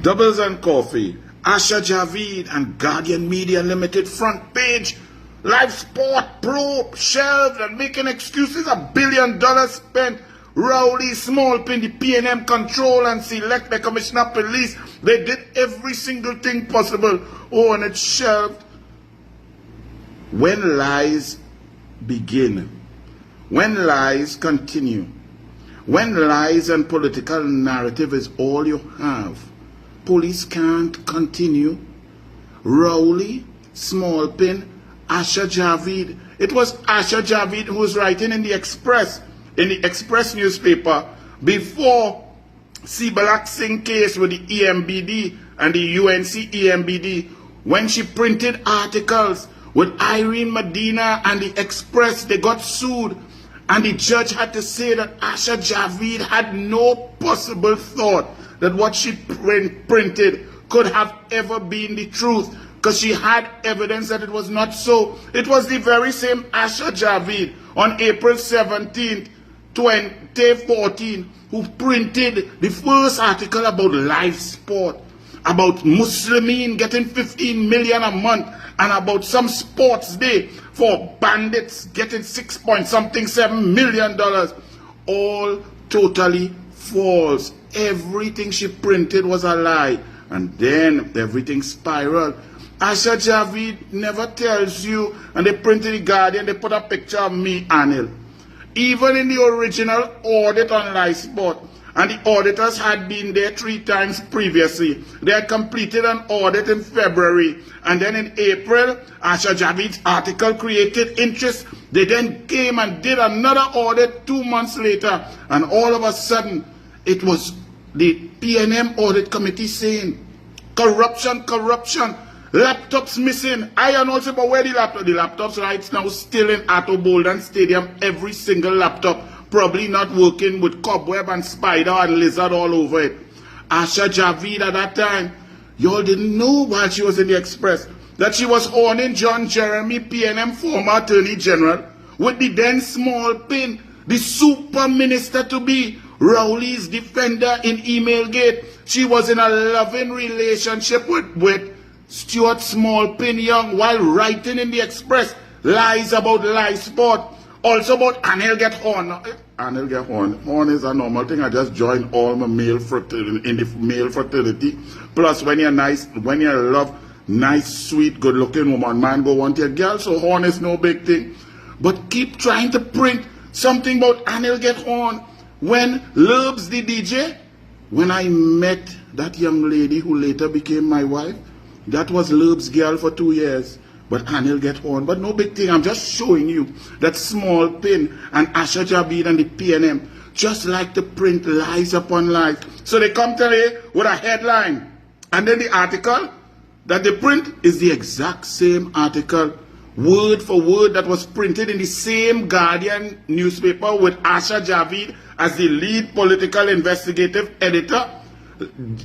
Doubles and Coffee, ASHA, JAVEED, and Guardian Media Limited front page. Live sport probe shelved and making excuses. $1 billion spent. Rowley, small pin, the P&M control and select the Commissioner of Police. They did every single thing possible. Oh, and it's shelved. When lies begin, when lies continue, when lies and political narrative is all you have, police can't continue. Rowley, small pin, ASHA, JAVEED. It was ASHA, JAVEED who was writing in the Express newspaper before Sibalak Singh case with the EMBD and the UNC EMBD, when she printed articles with Irene Medina and the Express. They got sued, and the judge had to say that ASHA, JAVEED had no possible thought that what she printed could have ever been the truth, because she had evidence that it was not so. It was the very same ASHA, JAVEED on April 17th, 2014, who printed the first article about live sport, about Muslimin getting 15 million a month, and about some sports day for bandits getting $6.7 million. All totally false. Everything she printed was a lie. And then everything spiraled. ASHA, JAVEED never tells you, and they printed the Guardian, they put a picture of me, Anil. Even in the original audit on live sport, and the auditors had been there 3 times previously. They had completed an audit in February, and then in April, ASHA, JAVEED's article created interest. They then came and did another audit 2 months later, and all of a sudden, it was the P&M audit committee saying, corruption, corruption, laptops missing. I am also about where the laptops right now still in Atto Bolden Stadium, every single laptop, probably not working with cobweb and spider and lizard all over it. ASHA, JAVEED at that time, y'all didn't know while she was in the Express that she was owning John Jeremy, P&M former Attorney General, with the then small pin, the super minister to be, Rowley's defender in Emailgate. She was in a loving relationship with Stuart Smallpin Young while writing in the Express lies about live sport. Also about Anil Get Horn. Anil Get Horn. Horn is a normal thing. I just joined all my male fraternity in the male fraternity. Plus, when you're nice, when you love nice, sweet, good-looking woman, man go want your girl. So horn is no big thing. But keep trying to print something about Anil Get Horn. When Lurbs the DJ, when I met that young lady who later became my wife, that was Lurbs' girl for 2 years. But Anil Get Horn. But no big thing. I'm just showing you that small pin and ASHA, JAVEED and the P&M just like to print lies upon lies. So they come today with a headline. And then the article that they print is the exact same article, word for word, that was printed in the same Guardian newspaper with ASHA, JAVEED as the lead political investigative editor.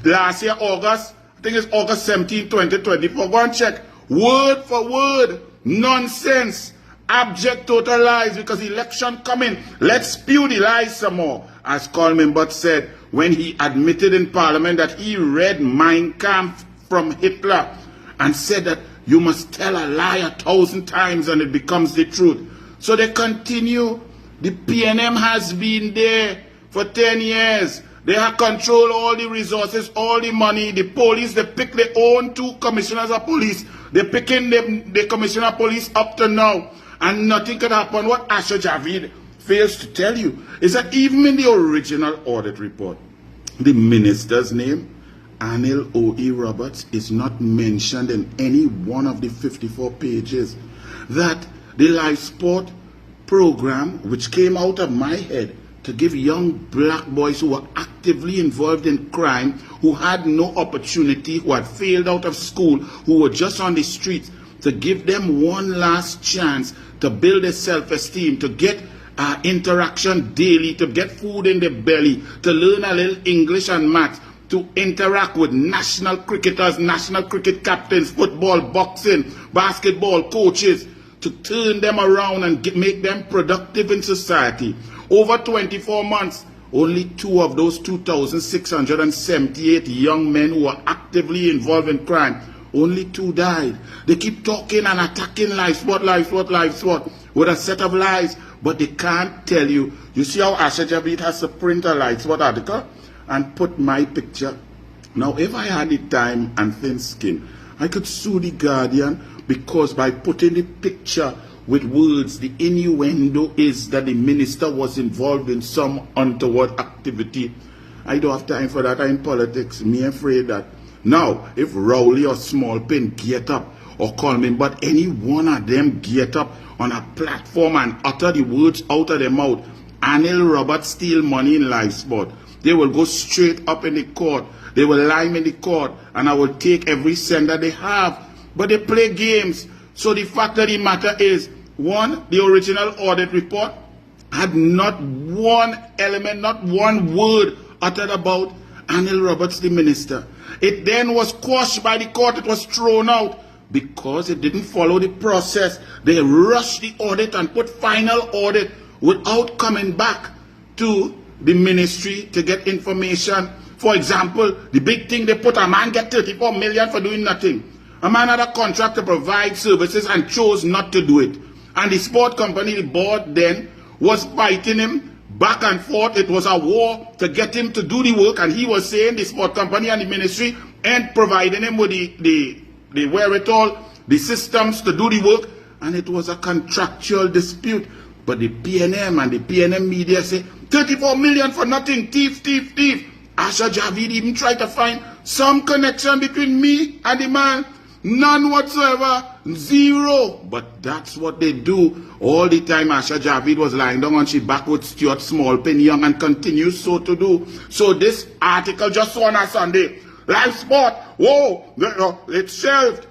Last year, August, I think it's August 17, 2024. Go and check. Word for word, nonsense, abject total lies, because election coming. Let's spew the lies some more. As Coleman Butt said when he admitted in Parliament that he read Mein Kampf from Hitler and said that you must tell a lie 1,000 times and it becomes the truth. So they continue. The P&M has been there for 10 years. They have control all the resources, all the money. The police, they pick their own 2 commissioners of police. They're picking the commissioner of police up to now. And nothing could happen. What ASHA, JAVEED fails to tell you is that even in the original audit report, the minister's name, Anil O.E. Roberts, is not mentioned in any one of the 54 pages. That the live sport program, which came out of my head, to give young black boys who were actively involved in crime, who had no opportunity, who had failed out of school, who were just on the streets, to give them one last chance to build their self-esteem, to get interaction daily, to get food in their belly, to learn a little English and maths, to interact with national cricketers, national cricket captains, football, boxing, basketball coaches, to turn them around and make them productive in society. Over 24 months, only 2 of those 2,678 young men who were actively involved in crime, only 2 died. They keep talking and attacking life sport with a set of lies, but they can't tell you. You see how ASHA JAVEED has to print a life sport article and put my picture. Now, if I had the time and thin skin, I could sue the Guardian, because by putting the picture with words, the innuendo is that the minister was involved in some untoward activity. I don't have time for that. I'm in politics. Me afraid that. Now, if Rowley or Smallpin get up or call me, but any one of them get up on a platform and utter the words out of their mouth, Anil Roberts steal money in live sport, they will go straight up in the court. They will lie in the court, and I will take every cent that they have. But they play games. So the fact of the matter is, one, the original audit report had not one element, not one word uttered about Anil Roberts, the minister. It then was quashed by the court. It was thrown out because it didn't follow the process. They rushed the audit and put final audit without coming back to the ministry to get information. For example, the big thing they put, a man get 34 million for doing nothing. A man had a contract to provide services and chose not to do it. And the sport company, the board then, was fighting him back and forth. It was a war to get him to do the work, and he was saying the sport company and the ministry and providing him with the wherewithal, the systems to do the work, and it was a contractual dispute. But the PNM and the PNM media say 34 million for nothing, thief, thief, thief. ASHA JAVEED even tried to find some connection between me and the man. None whatsoever. Zero. But that's what they do all the time. ASHA JAVEED was lying down on she back with Stuart Smallpin Young and continues so to do. So this article just on a Sunday. Live sport. Whoa. It's shelved.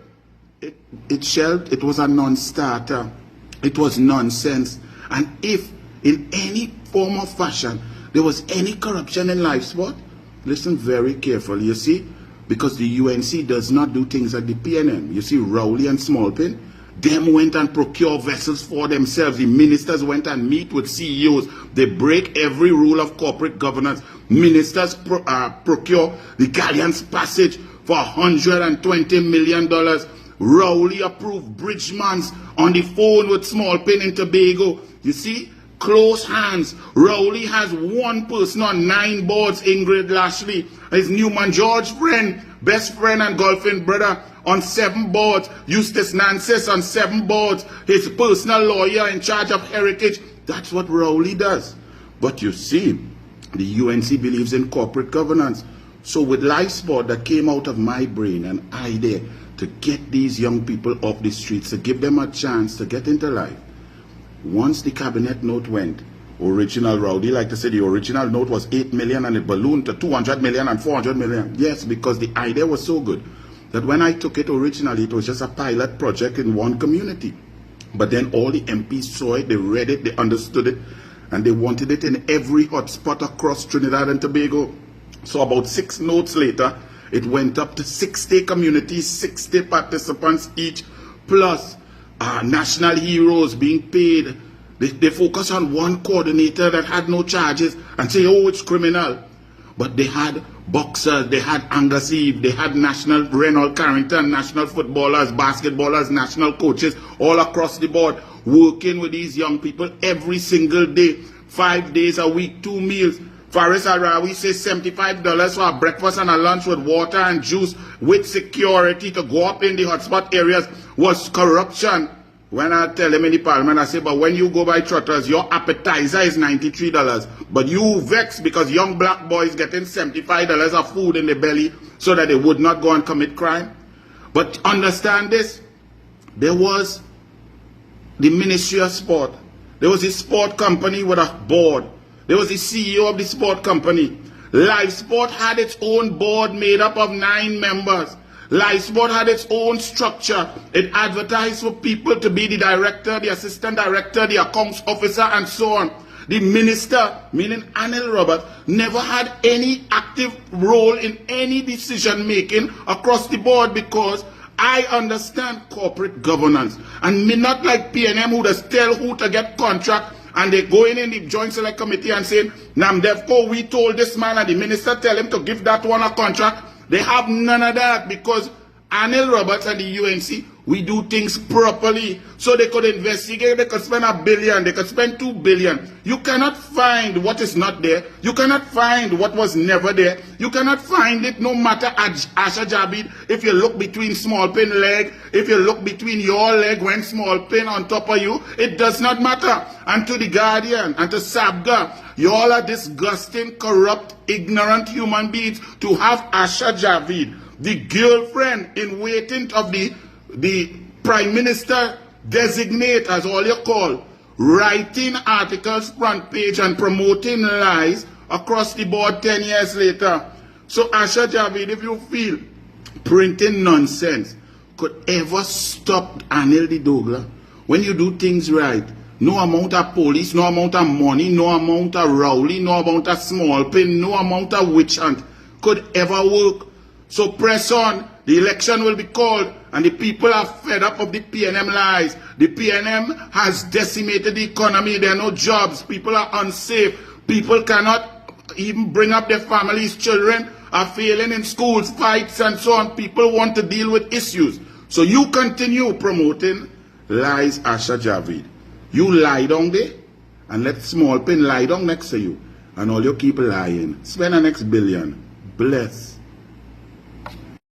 It shelved. It was a non-starter. It was nonsense. And if in any form or fashion there was any corruption in live sport, listen very carefully, you see, because the UNC does not do things like the PNM. You see, Rowley and Smallpin, them went and procure vessels for themselves. The ministers went and meet with CEOs. They break every rule of corporate governance. Ministers procure the Galleon's Passage for $120 million. Rowley approved Bridgemans on the phone with Smallpin in Tobago. You see, close hands. Rowley has one person on 9 boards, Ingrid Lashley. His Newman George friend, best friend and golfing brother, on 7 boards. Eustace Nancis on 7 boards. His personal lawyer in charge of heritage. That's what Rowley does. But you see, the UNC believes in corporate governance. So with live sport that came out of my brain, an idea to get these young people off the streets, to give them a chance to get into life. Once the cabinet note went, original Rowdy, like to say the original note was 8 million and it ballooned to 200 million and 400 million. Yes, because the idea was so good that when I took it originally, it was just a pilot project in one community. But then all the MPs saw it, they read it, they understood it, and they wanted it in every hotspot across Trinidad and Tobago. So about 6 notes later, it went up to 60 communities, 60 participants each, plus national heroes being paid. They focus on one coordinator that had no charges and say, oh, it's criminal. But they had boxers, they had Angus Eve, they had national Reynold Carrington, national footballers, basketballers, national coaches, all across the board, working with these young people every single day, 5 days a week, 2 meals. Faris Arawi says $75 for a breakfast and a lunch with water and juice with security to go up in the hotspot areas was corruption. When I tell him in the parliament, I say, but when you go by Trotters, your appetizer is $93. But you vex because young black boys getting $75 of food in the belly so that they would not go and commit crime. But understand this, there was the Ministry of Sport. There was a sport company with a board. There was the CEO of the sport company. Live Sport had its own board made up of 9 members. Live Sport had its own structure. It advertised for people to be the director, the assistant director, the accounts officer, and so on. The minister, meaning Anil Roberts, never had any active role in any decision making across the board because I understand corporate governance. And me not like PNM who does tell who to get contract and they going in the Joint Select Committee and saying, Namdevco, we told this man and the minister tell him to give that one a contract. They have none of that because Anil Roberts and the UNC, we do things properly. So they could investigate, they could spend $1 billion, they could spend $2 billion. You cannot find what is not there. You cannot find what was never there. You cannot find it no matter ASHA JAVEED. If you look between small pin leg, if you look between your leg when small pin on top of you, it does not matter. And to the Guardian and to SABGA, you all are disgusting, corrupt, ignorant human beings to have ASHA JAVEED, the girlfriend in waiting of the Prime Minister designate, as all you call, writing articles front page and promoting lies across the board 10 years later. So ASHA JAVEED, if you feel printing nonsense could ever stop Anil the Douglas, when you do things right, no amount of police, no amount of money, no amount of rowley, no amount of small pin, no amount of witch hunt could ever work. So press on. The election will be called, and the people are fed up of the PNM lies. The PNM has decimated the economy. There are no jobs. People are unsafe. People cannot even bring up their families. Children are failing in schools, fights, and so on. People want to deal with issues. So you continue promoting lies, ASHA JAVEED. You lie down there, and let small pin lie down next to you. And all you keep lying. Spend the next $1 billion. Bless.